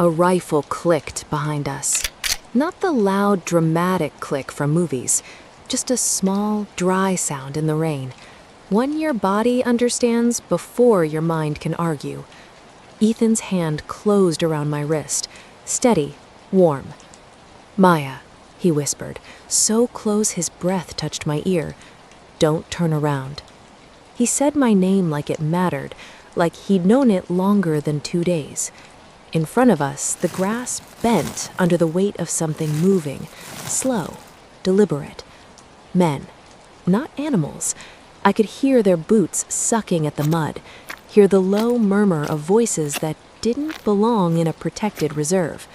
A rifle clicked behind us. Not the loud, dramatic click from movies, just a small, dry sound in the rain. One your body understands before your mind can argue. Ethan's hand closed around my wrist, steady, warm. "Maya," he whispered, so close his breath touched my ear. "Don't turn around." He said my name like it mattered, like he'd known it longer than 2 days. In front of us, the grass bent under the weight of something moving, slow, deliberate. Men, not animals. I could hear their boots sucking at the mud, hear the low murmur of voices that didn't belong in a protected reserve.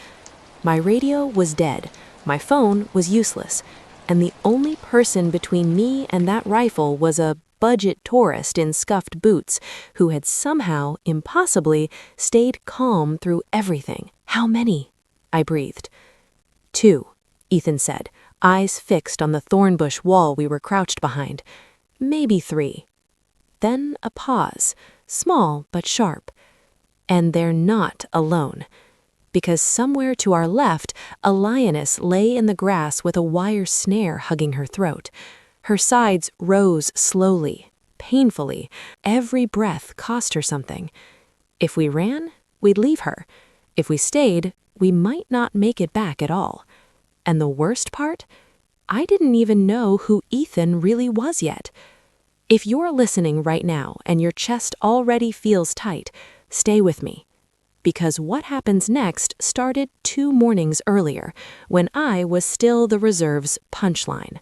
My radio was dead, my phone was useless, and the only person between me and that rifle was a budget tourist in scuffed boots who had somehow, impossibly, stayed calm through everything. "How many?" I breathed. "2," Ethan said, eyes fixed on the thornbush wall we were crouched behind. "Maybe 3. Then a pause, small but sharp. "And they're not alone." Because somewhere to our left, a lioness lay in the grass with a wire snare hugging her throat. Her sides rose slowly, painfully. Every breath cost her something. If we ran, we'd leave her. If we stayed, we might not make it back at all. And the worst part? I didn't even know who Ethan really was yet. If you're listening right now and your chest already feels tight, stay with me. Because what happens next started 2 mornings earlier, when I was still the reserve's punchline.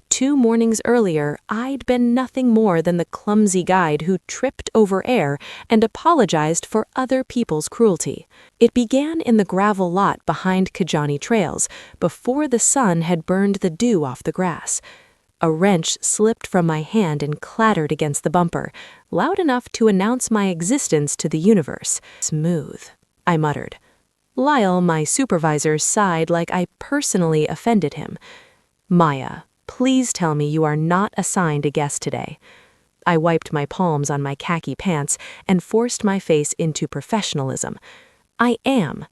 2 mornings earlier, I'd been nothing more than the clumsy guide who tripped over air and apologized for other people's cruelty. It began in the gravel lot behind Kajani Trails, before the sun had burned the dew off the grass. A wrench slipped from my hand and clattered against the bumper, loud enough to announce my existence to the universe. "Smooth," I muttered. Lyle, my supervisor, sighed like I personally offended him. "Maya, please tell me you are not assigned a guest today." I wiped my palms on my khaki pants and forced my face into professionalism. "I am."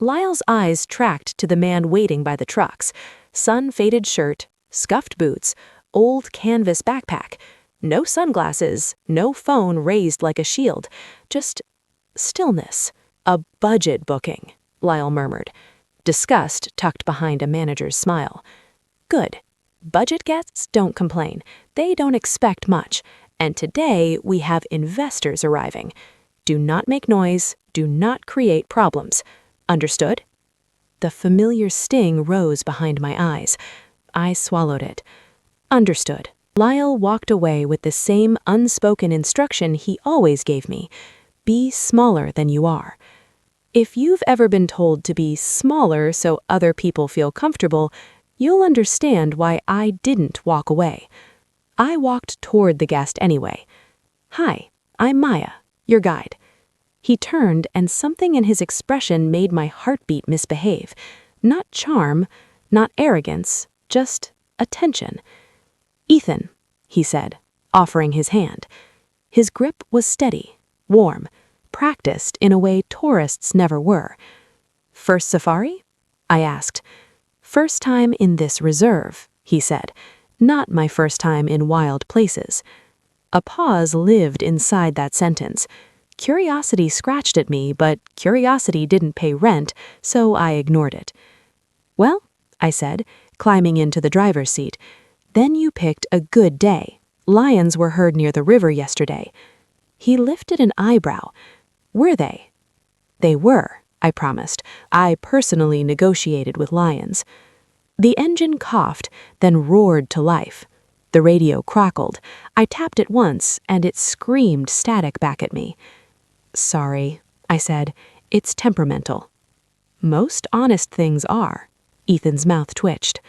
Lyle's eyes tracked to the man waiting by the trucks. Sun-faded shirt, scuffed boots, old canvas backpack. No sunglasses, no phone raised like a shield. Just stillness. "A budget booking," Lyle murmured. Disgust tucked behind a manager's smile. "Good. Budget guests don't complain. They don't expect much. And today we have investors arriving. Do not make noise. Do not create problems. Understood?" The familiar sting rose behind my eyes. I swallowed it. "Understood." Lyle walked away with the same unspoken instruction he always gave me. Be smaller than you are. If you've ever been told to be smaller so other people feel comfortable, you'll understand why I didn't walk away. I walked toward the guest anyway. "Hi, I'm Maya, your guide." He turned, and something in his expression made my heartbeat misbehave. Not charm, not arrogance, just attention. "Ethan," he said, offering his hand. His grip was steady, warm, practiced in a way tourists never were. "First safari?" I asked. "First time in this reserve," he said. "Not my first time in wild places." A pause lived inside that sentence. Curiosity scratched at me, but curiosity didn't pay rent, so I ignored it. "Well," I said, climbing into the driver's seat, "then you picked a good day. Lions were heard near the river yesterday." He lifted an eyebrow. "Were they?" "They were," I promised. "I personally negotiated with lions." The engine coughed, then roared to life. The radio crackled. I tapped it once, and it screamed static back at me. "Sorry," I said. "It's temperamental." Most honest things are. Ethan's mouth twitched.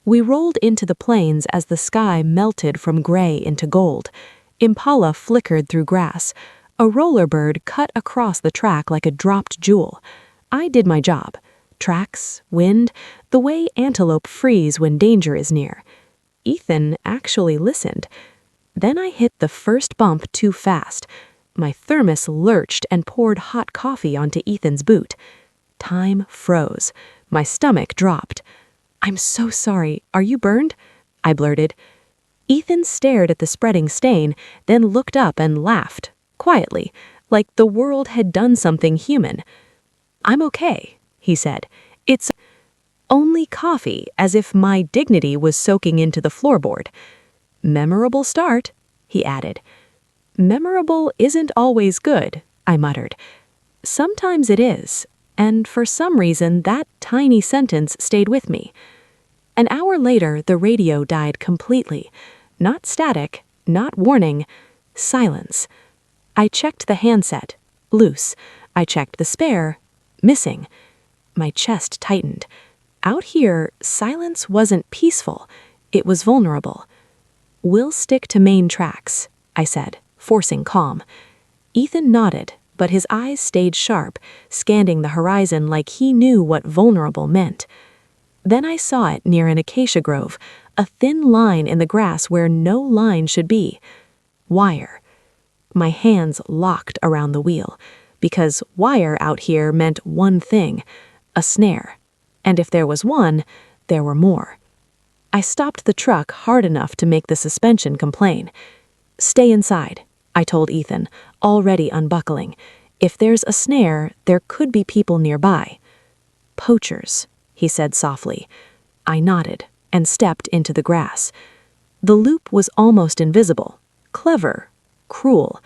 We rolled into the plains as the sky melted from gray into gold. Impala flickered through grass. A rollerbird cut across the track like a dropped jewel. I did my job. Tracks, wind, the way antelope freeze when danger is near. Ethan actually listened. Then I hit the first bump too fast. My thermos lurched and poured hot coffee onto Ethan's boot. Time froze. My stomach dropped. "I'm so sorry. Are you burned?" I blurted. Ethan stared at the spreading stain, then looked up and laughed, quietly, like the world had done something human. "I'm okay," he said. "It's only coffee," as if my dignity was soaking into the floorboard. "Memorable start," he added. "Memorable isn't always good," I muttered. "Sometimes it is," and for some reason that tiny sentence stayed with me. An hour later, the radio died completely. Not static, not warning, silence. I checked the handset, loose. I checked the spare, missing. My chest tightened. Out here, silence wasn't peaceful. It was vulnerable. "We'll stick to main tracks," I said, forcing calm. Ethan nodded, but his eyes stayed sharp, scanning the horizon like he knew what vulnerable meant. Then I saw it near an acacia grove, a thin line in the grass where no line should be. Wire. My hands locked around the wheel, because wire out here meant one thing, a snare. And if there was one, there were more. I stopped the truck hard enough to make the suspension complain. "Stay inside," I told Ethan, already unbuckling. "If there's a snare, there could be people nearby." "Poachers," he said softly. I nodded and stepped into the grass. The loop was almost invisible. Clever. Cruel.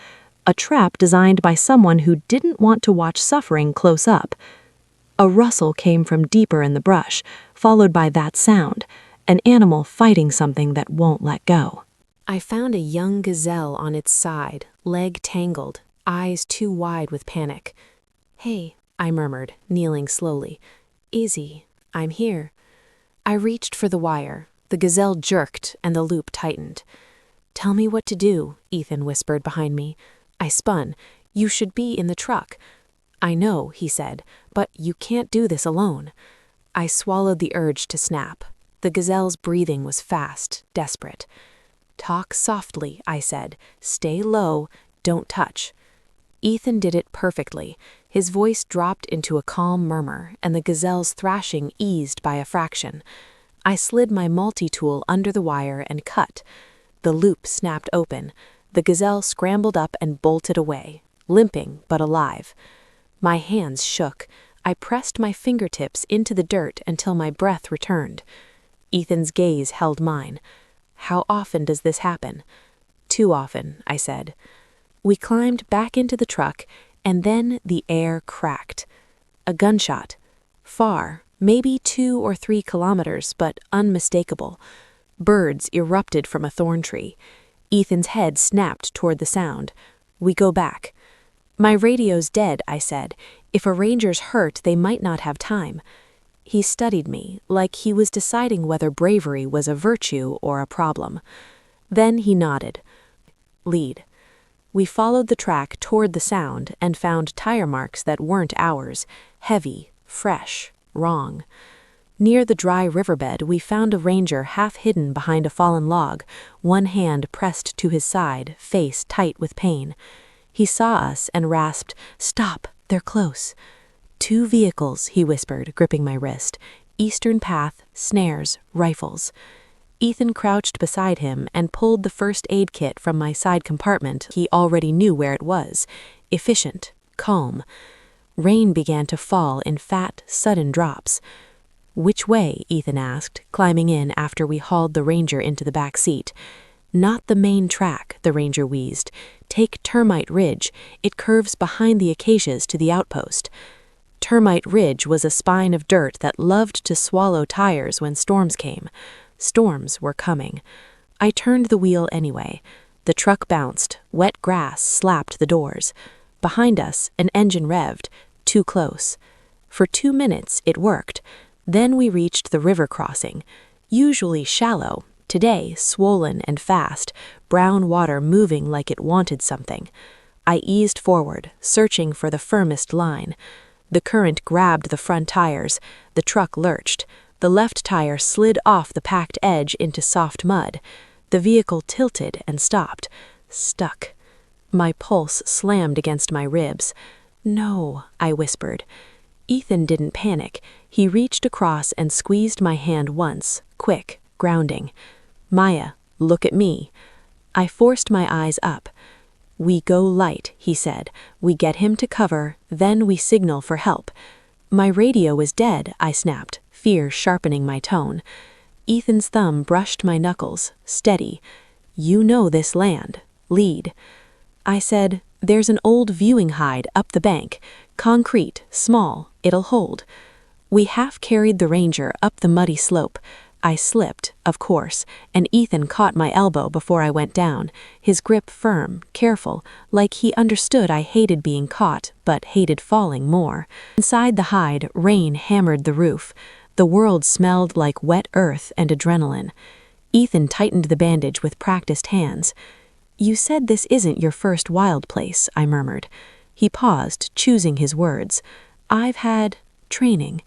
A trap designed by someone who didn't want to watch suffering close up. A rustle came from deeper in the brush, followed by that sound, an animal fighting something that won't let go. I found a young gazelle on its side, leg tangled, eyes too wide with panic. "Hey," I murmured, kneeling slowly. "Easy, I'm here." I reached for the wire. The gazelle jerked and the loop tightened. "Tell me what to do," Ethan whispered behind me. I spun. "You should be in the truck." "I know," he said, "but you can't do this alone." I swallowed the urge to snap. The gazelle's breathing was fast, desperate. "Talk softly," I said. "Stay low. Don't touch." Ethan did it perfectly. His voice dropped into a calm murmur, and the gazelle's thrashing eased by a fraction. I slid my multi-tool under the wire and cut. The loop snapped open. The gazelle scrambled up and bolted away, limping but alive. My hands shook. I pressed my fingertips into the dirt until my breath returned. Ethan's gaze held mine. "How often does this happen?" "Too often," I said. We climbed back into the truck, and then the air cracked. A gunshot. Far, maybe 2 or 3 kilometers, but unmistakable. Birds erupted from a thorn tree. Ethan's head snapped toward the sound. We go back. "My radio's dead," I said. "If a ranger's hurt, they might not have time." He studied me, like he was deciding whether bravery was a virtue or a problem. Then he nodded. "Lead." We followed the track toward the sound and found tire marks that weren't ours, heavy, fresh, wrong. Near the dry riverbed, we found a ranger half hidden behind a fallen log, one hand pressed to his side, face tight with pain. He saw us and rasped, "Stop, they're close." "2 vehicles," he whispered, gripping my wrist. "Eastern path, snares, rifles." Ethan crouched beside him and pulled the first aid kit from my side compartment. He already knew where it was. Efficient, calm. Rain began to fall in fat, sudden drops. "Which way?" Ethan asked, climbing in after we hauled the ranger into the back seat. "Not the main track," the ranger wheezed. "Take Termite Ridge. It curves behind the acacias to the outpost." Termite Ridge was a spine of dirt that loved to swallow tires when storms came. Storms were coming. I turned the wheel anyway. The truck bounced. Wet grass slapped the doors. Behind us, an engine revved. Too close. For 2 minutes, it worked. Then we reached the river crossing. Usually shallow, today swollen and fast, brown water moving like it wanted something. I eased forward, searching for the firmest line. The current grabbed the front tires. The truck lurched. The left tire slid off the packed edge into soft mud. The vehicle tilted and stopped. Stuck. My pulse slammed against my ribs. "No," I whispered. Ethan didn't panic. He reached across and squeezed my hand once, quick, grounding. "Maya, look at me." I forced my eyes up. "We go light," he said. "We get him to cover, then we signal for help." "My radio is dead," I snapped, fear sharpening my tone. Ethan's thumb brushed my knuckles, steady. "You know this land. Lead." I said, "There's an old viewing hide up the bank. Concrete, small, it'll hold." We half carried the Ranger up the muddy slope. I slipped, of course, and Ethan caught my elbow before I went down, his grip firm, careful, like he understood I hated being caught, but hated falling more. Inside the hide, rain hammered the roof. The world smelled like wet earth and adrenaline. Ethan tightened the bandage with practiced hands. "You said this isn't your first wild place," I murmured. He paused, choosing his words. "I've had training."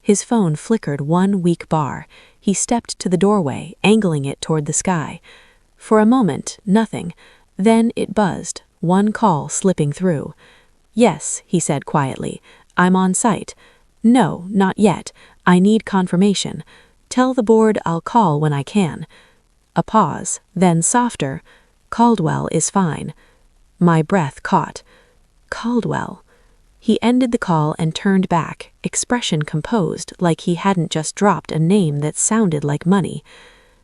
His phone flickered one weak bar. He stepped to the doorway, angling it toward the sky. For a moment, nothing. Then it buzzed, one call slipping through. "Yes," he said quietly. "I'm on site." "No, not yet. I need confirmation. Tell the board I'll call when I can." A pause, then softer. "Caldwell is fine." My breath caught. Caldwell. He ended the call and turned back, expression composed, like he hadn't just dropped a name that sounded like money.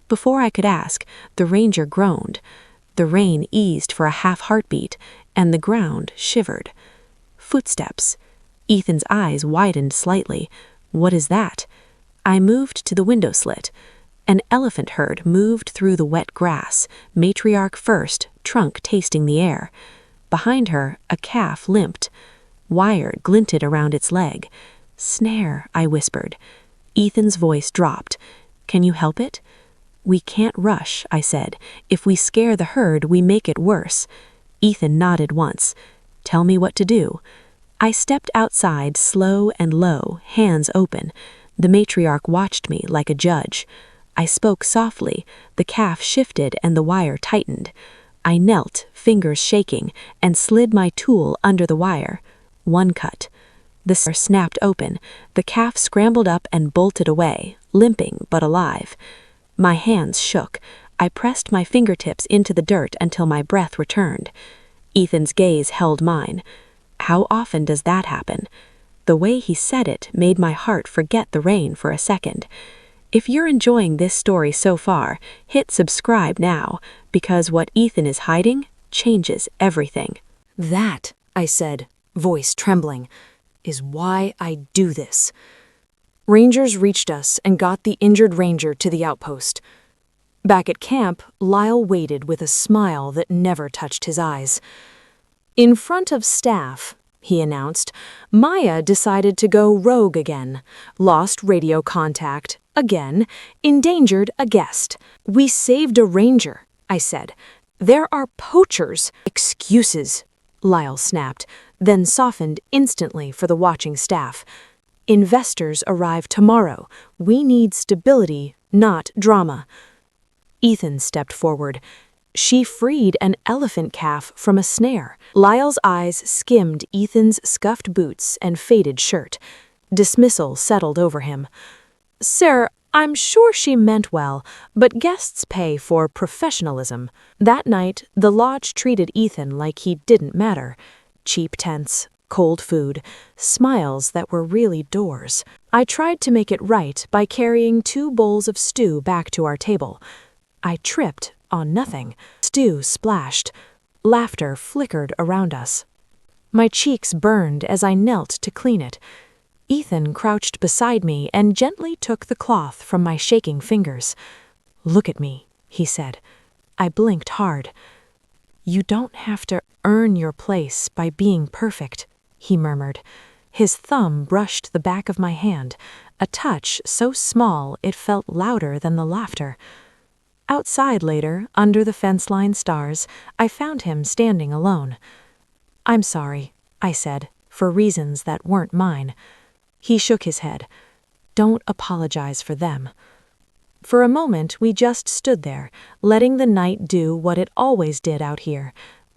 Before I could ask, the Ranger groaned. The rain eased for a half heartbeat, and the ground shivered. Footsteps. Ethan's eyes widened slightly. "What is that?" I moved to the window slit. An elephant herd moved through the wet grass, matriarch first, trunk tasting the air. Behind her, a calf limped. Wire glinted around its leg. "Snare," I whispered. Ethan's voice dropped. "Can you help it?" "We can't rush," I said. "If we scare the herd, we make it worse." Ethan nodded once. "Tell me what to do." I stepped outside, slow and low, hands open. The matriarch watched me like a judge. I spoke softly. The calf shifted and the wire tightened. I knelt, fingers shaking, and slid my tool under the wire. One cut. The snare snapped open. The calf scrambled up and bolted away, limping but alive. My hands shook. I pressed my fingertips into the dirt until my breath returned. Ethan's gaze held mine. "How often does that happen?" The way he said it made my heart forget the rain for a second. If you're enjoying this story so far, hit subscribe now, because what Ethan is hiding changes everything. "That," I said, voice trembling, "is why I do this." Rangers reached us and got the injured Ranger to the outpost. Back at camp, Lyle waited with a smile that never touched his eyes. "In front of staff," he announced, "Maya decided to go rogue again, lost radio contact, again, endangered a guest. We saved a Ranger," I said. "There are poachers." "Excuses," Lyle snapped, then softened instantly for the watching staff. "Investors arrive tomorrow. We need stability, not drama." Ethan stepped forward. "She freed an elephant calf from a snare." Lyle's eyes skimmed Ethan's scuffed boots and faded shirt. Dismissal settled over him. "Sir, I'm sure she meant well, but guests pay for professionalism." That night, the lodge treated Ethan like he didn't matter. Cheap tents, cold food, smiles that were really doors. I tried to make it right by carrying 2 bowls of stew back to our table. I tripped on nothing. Stew splashed. Laughter flickered around us. My cheeks burned as I knelt to clean it. Ethan crouched beside me and gently took the cloth from my shaking fingers. "Look at me," he said. I blinked hard. "You don't have to earn your place by being perfect," he murmured. His thumb brushed the back of my hand, a touch so small it felt louder than the laughter. Outside later, under the fence-line stars, I found him standing alone. "I'm sorry," I said, for reasons that weren't mine. He shook his head. "Don't apologize for them." For a moment, we just stood there, letting the night do what it always did out here,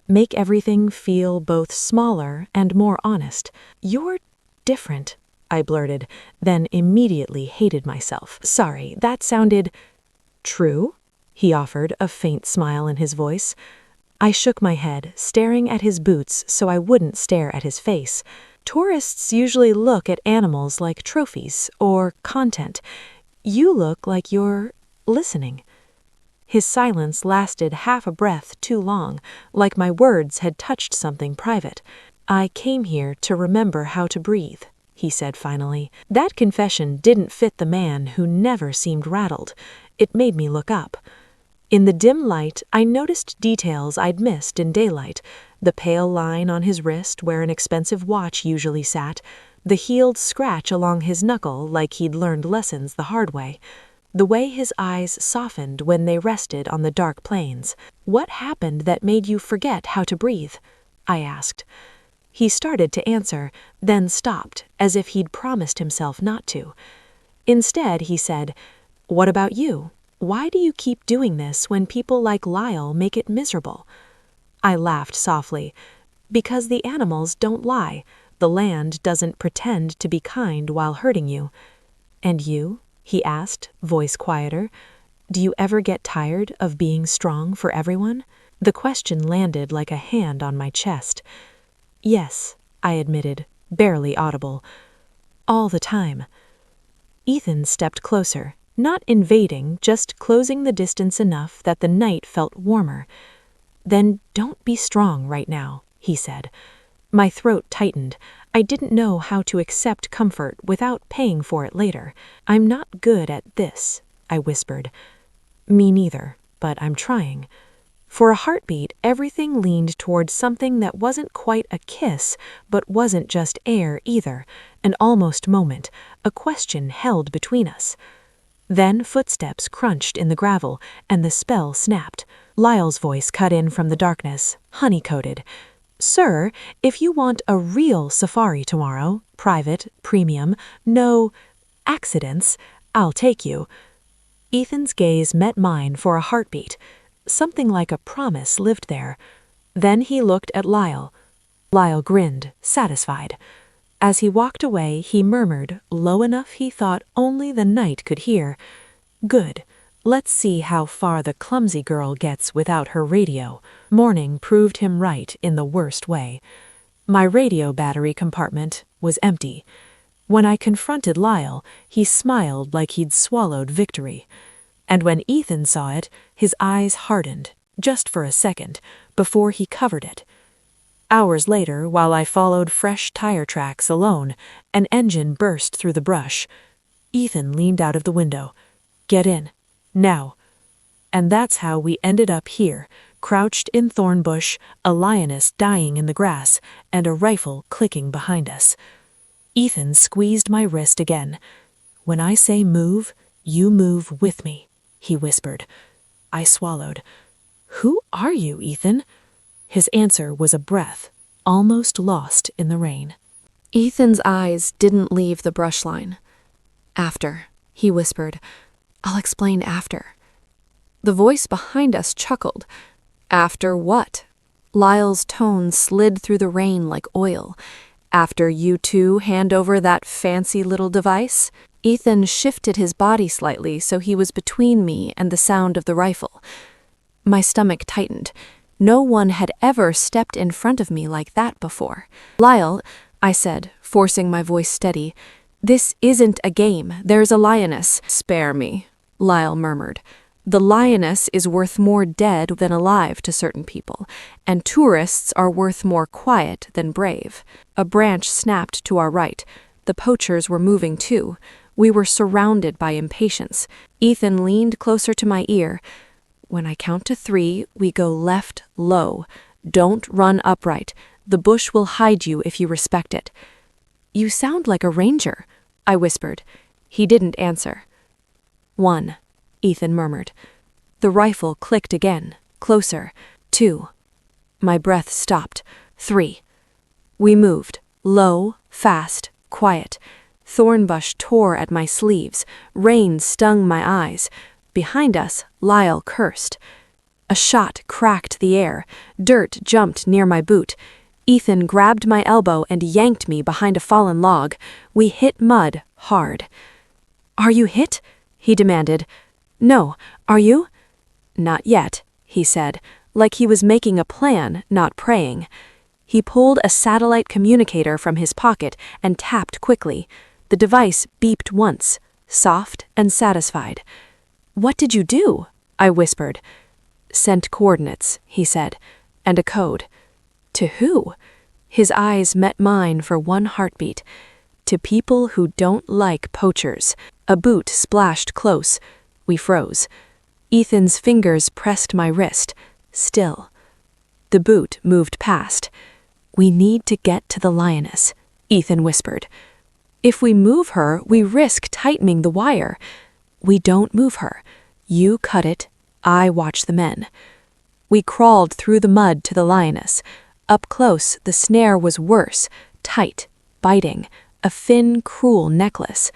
make everything feel both smaller and more honest. "You're different," I blurted, then immediately hated myself. Sorry, that sounded true, he offered, a faint smile in his voice. I shook my head, staring at his boots so I wouldn't stare at his face. Tourists usually look at animals like trophies or content. You look like you're listening. His silence lasted half a breath too long, like my words had touched something private. I came here to remember how to breathe, he said finally. That confession didn't fit the man who never seemed rattled. It made me look up. In the dim light, I noticed details I'd missed in daylight. The pale line on his wrist where an expensive watch usually sat, the healed scratch along his knuckle like he'd learned lessons the hard way, the way his eyes softened when they rested on the dark plains. What happened that made you forget how to breathe? I asked. He started to answer, then stopped, as if he'd promised himself not to. Instead, he said, "What about you? Why do you keep doing this when people like Lyle make it miserable?" I laughed softly. Because the animals don't lie. The land doesn't pretend to be kind while hurting you. And you? He asked, voice quieter. Do you ever get tired of being strong for everyone? The question landed like a hand on my chest. Yes, I admitted, barely audible. All the time. Ethan stepped closer. Not invading, just closing the distance enough that the night felt warmer. Then don't be strong right now, he said. My throat tightened. I didn't know how to accept comfort without paying for it later. I'm not good at this, I whispered. Me neither, but I'm trying. For a heartbeat, everything leaned towards something that wasn't quite a kiss, but wasn't just air either, an almost moment, a question held between us. Then footsteps crunched in the gravel, and the spell snapped. Lyle's voice cut in from the darkness, honey-coated. Sir, if you want a real safari tomorrow, private, premium, no accidents, I'll take you. Ethan's gaze met mine for a heartbeat. Something like a promise lived there. Then he looked at Lyle. Lyle grinned, satisfied. As he walked away, he murmured, low enough he thought only the night could hear, Good. Let's see how far the clumsy girl gets without her radio. Morning proved him right in the worst way. My radio battery compartment was empty. When I confronted Lyle, he smiled like he'd swallowed victory. And when Ethan saw it, his eyes hardened, just for a second, before he covered it. Hours later, while I followed fresh tire tracks alone, an engine burst through the brush. Ethan leaned out of the window. Get in. Now. And that's how we ended up here, crouched in thorn bush, a lioness dying in the grass, and a rifle clicking behind us. Ethan squeezed my wrist again. When I say move, you move with me, he whispered. I swallowed. Who are you, Ethan? His answer was a breath, almost lost in the rain. Ethan's eyes didn't leave the brush line. After, he whispered. I'll explain after. The voice behind us chuckled. After what? Lyle's tone slid through the rain like oil. After you two hand over that fancy little device? Ethan shifted his body slightly so he was between me and the sound of the rifle. My stomach tightened. No one had ever stepped in front of me like that before. Lyle, I said, forcing my voice steady, this isn't a game. There's a lioness. Spare me, Lyle murmured. The lioness is worth more dead than alive to certain people, and tourists are worth more quiet than brave. A branch snapped to our right. The poachers were moving too. We were surrounded by impatience. Ethan leaned closer to my ear. When I count to 3, we go left low. Don't run upright. The bush will hide you if you respect it. You sound like a ranger, I whispered. He didn't answer. 1, Ethan murmured. The rifle clicked again, closer. 2. My breath stopped. 3. We moved, low, fast, quiet. Thornbush tore at my sleeves. Rain stung my eyes. Behind us, Lyle cursed. A shot cracked the air. Dirt jumped near my boot. Ethan grabbed my elbow and yanked me behind a fallen log. We hit mud hard. "Are you hit?" he demanded. "No, are you?" "Not yet," he said, like he was making a plan, not praying. He pulled a satellite communicator from his pocket and tapped quickly. The device beeped once, soft and satisfied. "What did you do?" I whispered. "Sent coordinates," he said, "and a code." "To who?" His eyes met mine for one heartbeat. "To people who don't like poachers." A boot splashed close. We froze. Ethan's fingers pressed my wrist. Still. The boot moved past. "We need to get to the lioness," Ethan whispered. "If we move her, we risk tightening the wire." "We don't move her. You cut it, I watch the men." We crawled through the mud to the lioness. Up close, the snare was worse, tight, biting, a thin, cruel necklace.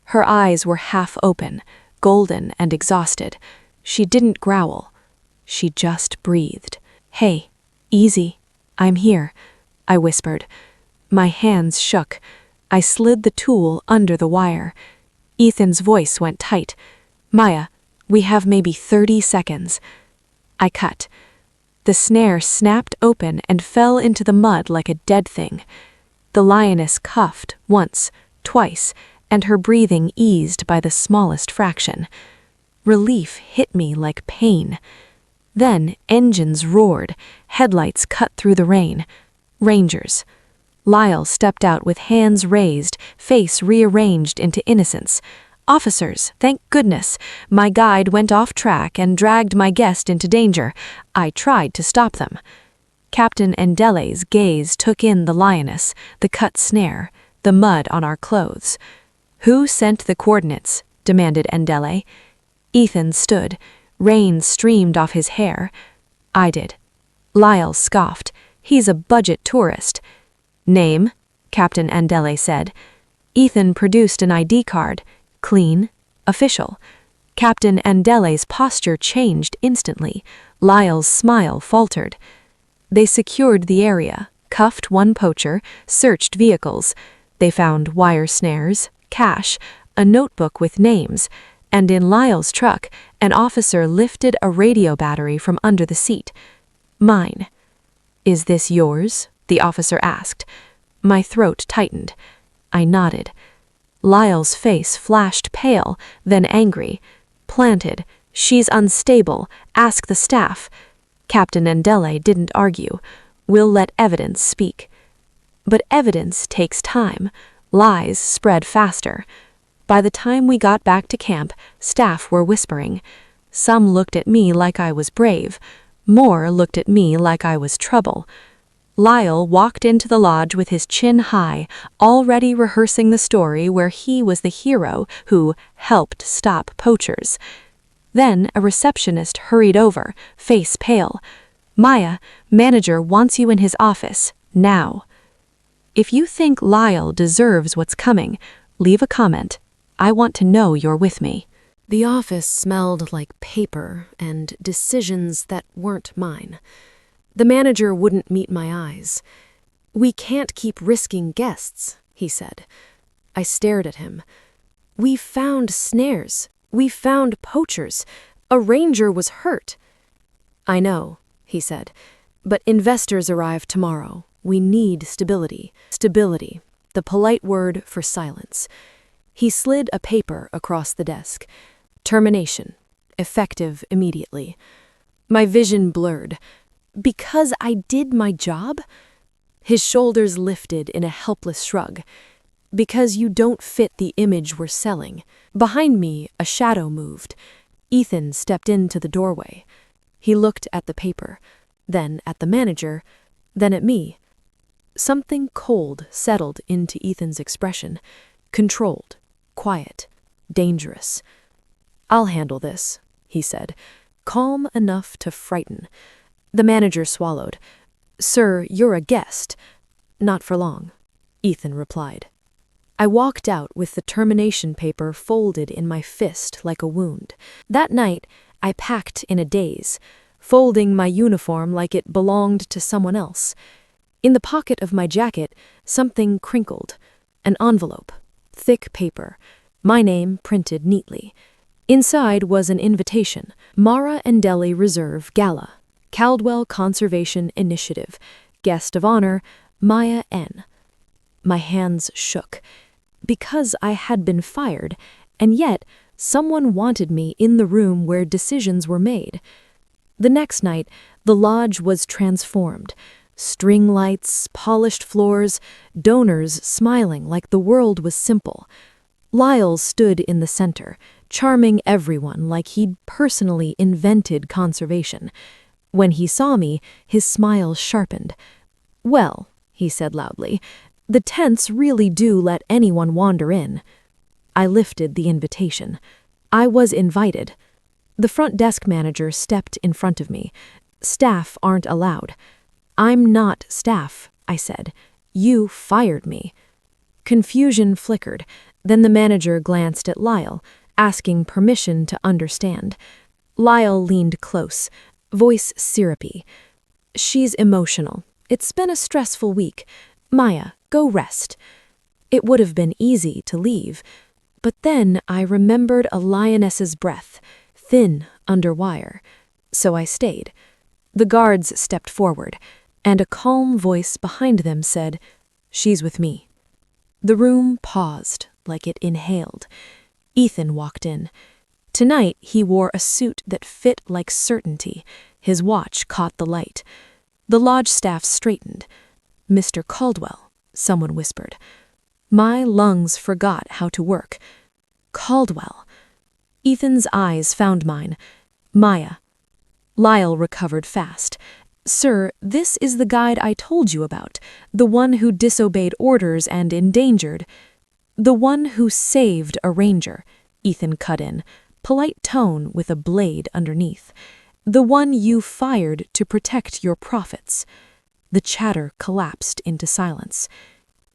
Her eyes were half open, golden and exhausted. She didn't growl. She just breathed. "Hey, easy. I'm here," I whispered. My hands shook. I slid the tool under the wire. Ethan's voice went tight. "Maya, we have maybe 30 seconds." I cut. The snare snapped open and fell into the mud like a dead thing. The lioness cuffed once, twice, and her breathing eased by the smallest fraction. Relief hit me like pain. Then engines roared, headlights cut through the rain. Rangers. Lyle stepped out with hands raised, face rearranged into innocence. "Officers, thank goodness. My guide went off track and dragged my guest into danger. I tried to stop them." Captain Endele's gaze took in the lioness, the cut snare, the mud on our clothes. "Who sent the coordinates?" demanded Endele. Ethan stood. Rain streamed off his hair. "I did." Lyle scoffed. "He's a budget tourist." "Name?" Captain Endele said. Ethan produced an ID card. Clean, official. Captain Endele's posture changed instantly. Lyle's smile faltered. They secured the area, cuffed one poacher, searched vehicles. They found wire snares, cash, a notebook with names, and in Lyle's truck, an officer lifted a radio battery from under the seat. "Mine." "Is this yours?" the officer asked. My throat tightened. I nodded. Lyle's face flashed pale, then angry. "Planted. She's unstable. Ask the staff." Captain Endele didn't argue. "We'll let evidence speak." But evidence takes time. Lies spread faster. By the time we got back to camp, staff were whispering. Some looked at me like I was brave. More looked at me like I was trouble. Lyle walked into the lodge with his chin high, already rehearsing the story where he was the hero who helped stop poachers. Then a receptionist hurried over, face pale. "Maya, manager wants you in his office, now." If you think Lyle deserves what's coming, leave a comment. I want to know you're with me. The office smelled like paper and decisions that weren't mine. The manager wouldn't meet my eyes. "We can't keep risking guests," he said. I stared at him. "We found snares. We found poachers. A ranger was hurt." "I know," he said, "but investors arrive tomorrow. We need stability." Stability, the polite word for silence. He slid a paper across the desk. "Termination. Effective immediately." My vision blurred. "Because I did my job?" His shoulders lifted in a helpless shrug. "Because you don't fit the image we're selling." Behind me, a shadow moved. Ethan stepped into the doorway. He looked at the paper, then at the manager, then at me. Something cold settled into Ethan's expression. Controlled, quiet, dangerous. "I'll handle this," he said, calm enough to frighten. The manager swallowed. "Sir, you're a guest." "Not for long," Ethan replied. I walked out with the termination paper folded in my fist like a wound. That night, I packed in a daze, folding my uniform like it belonged to someone else. In the pocket of my jacket, something crinkled. An envelope. Thick paper. My name printed neatly. Inside was an invitation. Mara and Deli Reserve Gala. Caldwell Conservation Initiative. Guest of honor, Maya N. My hands shook. Because I had been fired, and yet someone wanted me in the room where decisions were made. The next night, the lodge was transformed. String lights, polished floors, donors smiling like the world was simple. Lyle stood in the center, charming everyone like he'd personally invented conservation. When he saw me, his smile sharpened. "Well," he said loudly, "the tents really do let anyone wander in." I lifted the invitation. I was invited. The front desk manager stepped in front of me. "Staff aren't allowed." "I'm not staff," I said. "You fired me." Confusion flickered. Then the manager glanced at Lyle, asking permission to understand. Lyle leaned close, voice syrupy. "She's emotional. It's been a stressful week. Maya, go rest." It would have been easy to leave, but then I remembered a lioness's breath, thin under wire. So I stayed. The guards stepped forward, and a calm voice behind them said, "She's with me." The room paused, like it inhaled. Ethan walked in. Tonight he wore a suit that fit like certainty. His watch caught the light. The lodge staff straightened. "Mr. Caldwell," someone whispered. My lungs forgot how to work. Caldwell. Ethan's eyes found mine. "Maya." Lyle recovered fast. "Sir, this is the guide I told you about, the one who disobeyed orders and endangered." "The one who saved a ranger," Ethan cut in, polite tone with a blade underneath. "The one you fired to protect your profits." The chatter collapsed into silence.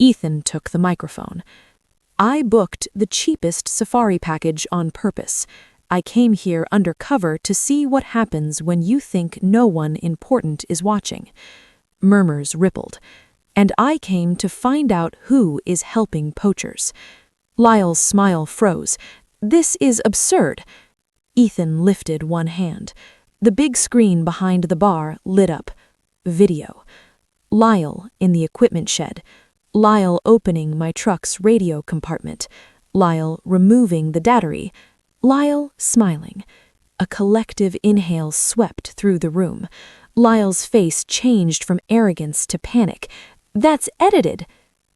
Ethan took the microphone. "I booked the cheapest safari package on purpose. I came here undercover to see what happens when you think no one important is watching." Murmurs rippled. "And I came to find out who is helping poachers." Lyle's smile froze. "This is absurd." Ethan lifted one hand. The big screen behind the bar lit up. Video. Lyle in the equipment shed. Lyle opening my truck's radio compartment. Lyle removing the battery. Lyle smiling. A collective inhale swept through the room. Lyle's face changed from arrogance to panic. "That's edited."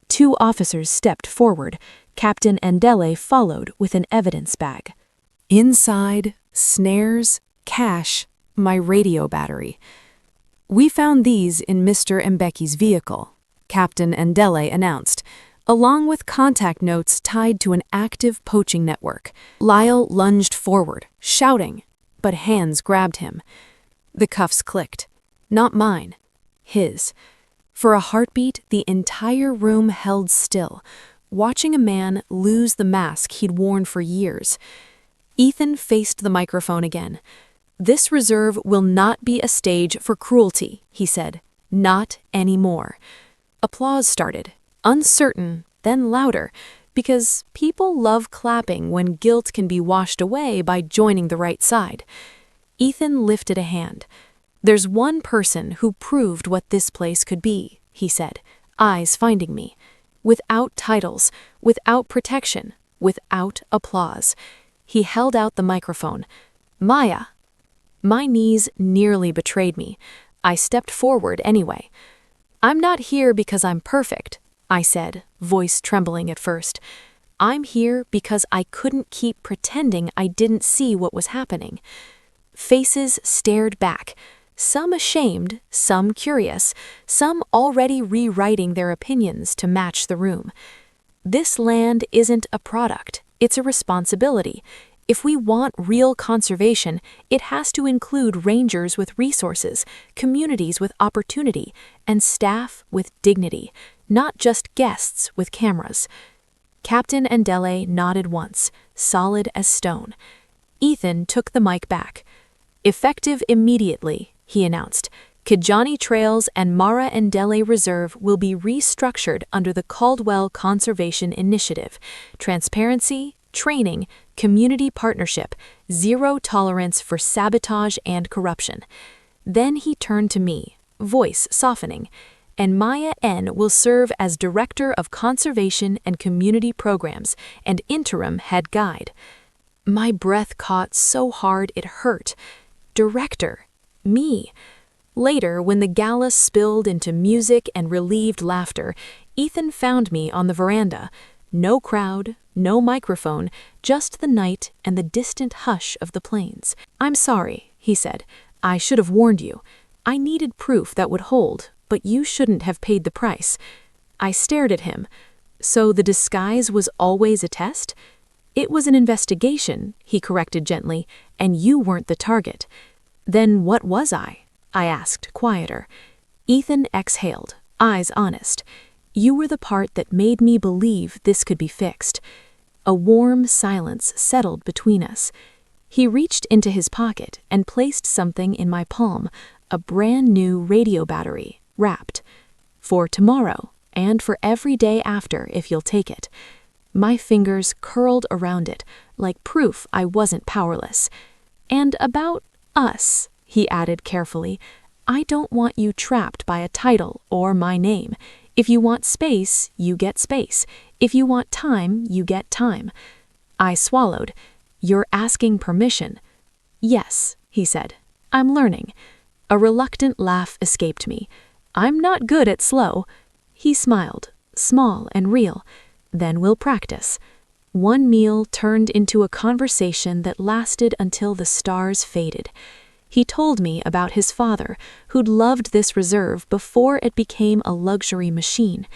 Two officers stepped forward. Captain Andele followed with an evidence bag. Inside, snares, cash, my radio battery. "We found these in Mr. Mbecky's vehicle," Captain Andele announced, along with contact notes tied to an active poaching network. Lyle lunged forward, shouting, but hands grabbed him. The cuffs clicked. Not mine. His. For a heartbeat, the entire room held still, watching a man lose the mask he'd worn for years. Ethan faced the microphone again. "This reserve will not be a stage for cruelty," he said. "Not anymore." Applause started, uncertain, then louder, because people love clapping when guilt can be washed away by joining the right side. Ethan lifted a hand. "There's one person who proved what this place could be," he said, eyes finding me. Without titles, without protection, without applause. He held out the microphone. "Maya." My knees nearly betrayed me. I stepped forward anyway. "I'm not here because I'm perfect," I said, voice trembling at first. "I'm here because I couldn't keep pretending I didn't see what was happening." Faces stared back, some ashamed, some curious, some already rewriting their opinions to match the room. This land isn't a product, it's a responsibility. If we want real conservation, it has to include rangers with resources, communities with opportunity, and staff with dignity, not just guests with cameras. Captain Andele nodded once, solid as stone. Ethan took the mic back. "Effective immediately," he announced. Kijani Trails and Mara Ndele Reserve will be restructured under the Caldwell Conservation Initiative. Transparency, training, community partnership, zero tolerance for sabotage and corruption. Then he turned to me, voice softening, and Maya N. will serve as Director of Conservation and Community Programs and interim head guide. My breath caught so hard it hurt. Director. Me. Later, when the gala spilled into music and relieved laughter, Ethan found me on the veranda. No crowd, no microphone, just the night and the distant hush of the plains. "I'm sorry," he said. "I should have warned you. I needed proof that would hold, but you shouldn't have paid the price." I stared at him. So the disguise was always a test? "It was an investigation," he corrected gently, "and you weren't the target." "Then what was I?" I asked, quieter. Ethan exhaled, eyes honest. "You were the part that made me believe this could be fixed." A warm silence settled between us. He reached into his pocket and placed something in my palm, a brand new radio battery, wrapped. "For tomorrow, and for every day after, if you'll take it." My fingers curled around it, like proof I wasn't powerless. "And about us," he added carefully, "I don't want you trapped by a title or my name. If you want space, you get space. If you want time, you get time." I swallowed. "You're asking permission." "Yes," he said. "I'm learning." A reluctant laugh escaped me. "I'm not good at slow." He smiled, small and real. "Then we'll practice." One meal turned into a conversation that lasted until the stars faded. He told me about his father, who'd loved this reserve before it became a luxury machine.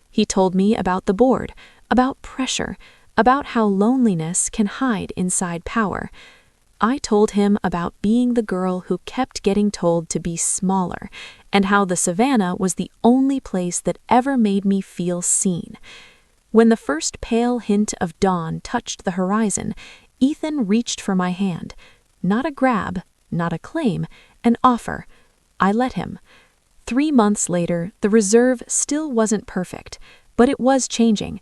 He told me about the board, about pressure, about how loneliness can hide inside power. I told him about being the girl who kept getting told to be smaller, and how the savannah was the only place that ever made me feel seen. When the first pale hint of dawn touched the horizon, Ethan reached for my hand. Not a grab, not a claim, an offer. I let him. 3 months later, the reserve still wasn't perfect, but it was changing.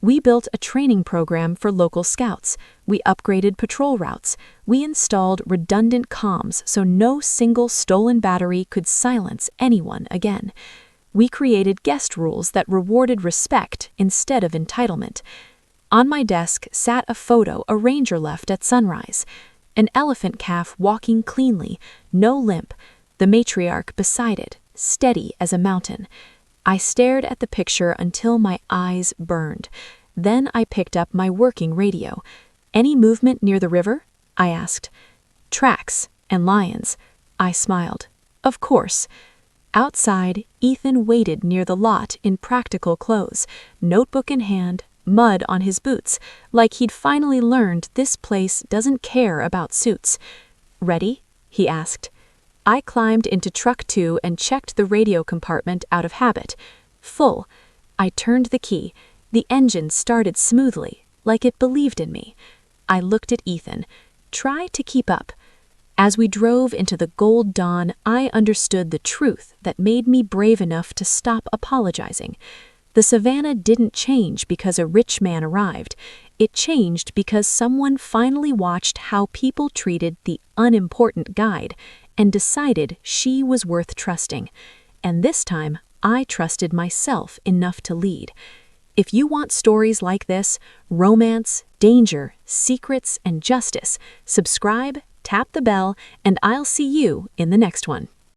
We built a training program for local scouts. We upgraded patrol routes. We installed redundant comms so no single stolen battery could silence anyone again. We created guest rules that rewarded respect instead of entitlement. On my desk sat a photo a ranger left at sunrise. An elephant calf walking cleanly, no limp, the matriarch beside it, steady as a mountain. I stared at the picture until my eyes burned. Then I picked up my working radio. "Any movement near the river?" I asked. "Tracks and lions." I smiled. "Of course." Outside, Ethan waited near the lot in practical clothes, notebook in hand, mud on his boots, like he'd finally learned this place doesn't care about suits. "Ready?" he asked. I climbed into truck 2 and checked the radio compartment out of habit. Full. I turned the key. The engine started smoothly, like it believed in me. I looked at Ethan. "Try to keep up." As we drove into the gold dawn, I understood the truth that made me brave enough to stop apologizing. The savannah didn't change because a rich man arrived. It changed because someone finally watched how people treated the unimportant guide and decided she was worth trusting. And this time, I trusted myself enough to lead. If you want stories like this, romance, danger, secrets, and justice, subscribe, tap the bell, and I'll see you in the next one.